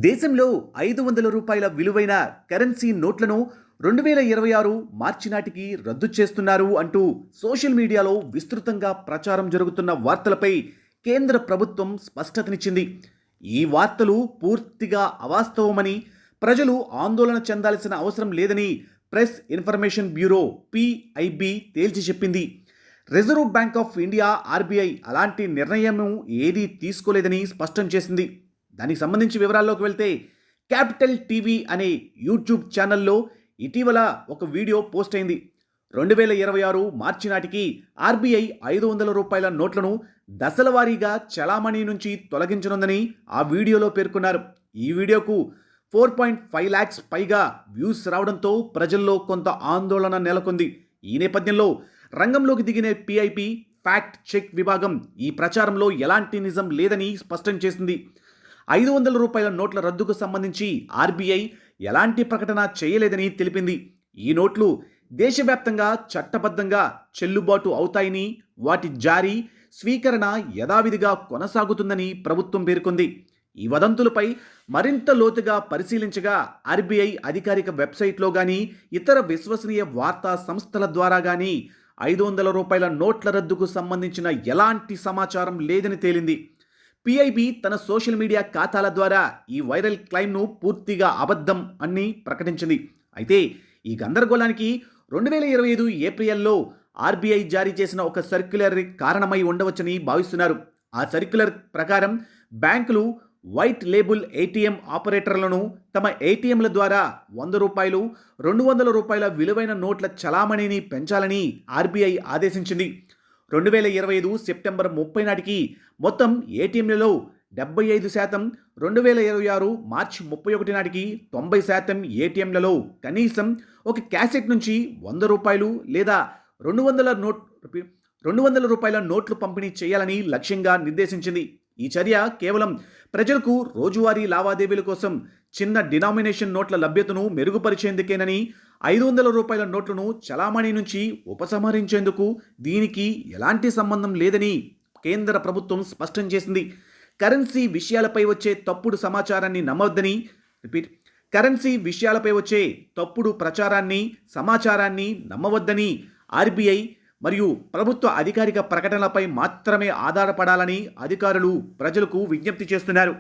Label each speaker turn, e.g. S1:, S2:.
S1: దేశంలో 500 రూపాయల విలువైన కరెన్సీ నోట్లను 2026 మార్చి నాటికి రద్దు చేస్తున్నారు అంటూ సోషల్ మీడియాలో విస్తృతంగా ప్రచారం జరుగుతున్న వార్తలపై కేంద్ర ప్రభుత్వం స్పష్టతనిచ్చింది. ఈ వార్తలు పూర్తిగా అవాస్తవమని, ప్రజలు ఆందోళన చెందాల్సిన అవసరం లేదని ప్రెస్ ఇన్ఫర్మేషన్ బ్యూరో PIB తేల్చి చెప్పింది. Reserve bank of India RBI అలాంటి నిర్ణయం ఏదీ తీసుకోలేదని స్పష్టం చేసింది. దానికి సంబంధించి వివరాల్లోకి వెళ్తే, క్యాపిటల్ టీవీ అనే యూట్యూబ్ ఛానల్లో ఇటీవల ఒక వీడియో పోస్ట్ అయింది. 2026 మార్చి నాటికి RBI 500 రూపాయల నోట్లను దశల వారీగా చలామణి నుంచి తొలగించనుందని ఆ వీడియోలో పేర్కొన్నారు. ఈ వీడియోకు 4.5 lakhs పైగా వ్యూస్ రావడంతో ప్రజల్లో కొంత ఆందోళన నెలకొంది. ఈ నేపథ్యంలో రంగంలోకి దిగిన PIB ఫ్యాక్ట్ చెక్ విభాగం ఈ ప్రచారంలో ఎలాంటి నిజం లేదని స్పష్టం చేసింది. 500 రూపాయల నోట్ల రద్దుకు సంబంధించి RBI ఎలాంటి ప్రకటన చేయలేదని తెలిపింది. ఈ నోట్లు దేశవ్యాప్తంగా చట్టబద్ధంగా చెల్లుబాటు అవుతాయని, వాటి జారీ, స్వీకరణ యథావిధిగా కొనసాగుతుందని ప్రభుత్వం పేర్కొంది. ఈ వదంతులపై మరింత లోతుగా పరిశీలించగా RBI అధికారిక వెబ్సైట్లో కానీ, ఇతర విశ్వసనీయ వార్తా సంస్థల ద్వారా కానీ 500 రూపాయల నోట్ల రద్దుకు సంబంధించిన ఎలాంటి సమాచారం లేదని తేలింది. PIB తన సోషల్ మీడియా ఖాతాల ద్వారా ఈ వైరల్ క్లెయిమ్ను పూర్తిగా అబద్ధం అని ప్రకటించింది. అయితే ఈ గందరగోళానికి 2025 ఏప్రిల్లో RBI జారీ చేసిన ఒక సర్క్యులర్ కారణమై ఉండవచ్చని భావిస్తున్నారు. ఆ సర్క్యులర్ ప్రకారం బ్యాంకులు వైట్ లేబుల్ ATM ఆపరేటర్లను తమ ATMల ద్వారా 100 రూపాయలు, 200 రూపాయల విలువైన నోట్ల చలామణిని పెంచాలని RBI ఆదేశించింది. 2025 సెప్టెంబర్ 30 నాటికి మొత్తం ATMలలో 75%, 2026 మార్చి 31 నాటికి 90% ATMలలో కనీసం ఒక క్యాసెట్ నుంచి 100 రూపాయలు లేదా 200 రూపాయల నోట్లు పంపిణీ చేయాలని లక్ష్యంగా నిర్దేశించింది. ఈ చర్య కేవలం ప్రజలకు రోజువారీ లావాదేవీల కోసం చిన్న డినామినేషన్ నోట్ల లభ్యతను మెరుగుపరిచేందుకేనని, 500 రూపాయల నోట్లను చలామణి నుంచి ఉపసంహరించేందుకు దీనికి ఎలాంటి సంబంధం లేదని కేంద్ర ప్రభుత్వం స్పష్టం చేసింది. కరెన్సీ విషయాలపై వచ్చే తప్పుడు సమాచారాన్ని నమ్మవద్దని కరెన్సీ విషయాలపై వచ్చే తప్పుడు సమాచారాన్ని నమ్మవద్దని RBI మరియు ప్రభుత్వ అధికారిక ప్రకటనలపై మాత్రమే ఆధారపడాలని అధికారులు ప్రజలకు విజ్ఞప్తి చేస్తున్నారు.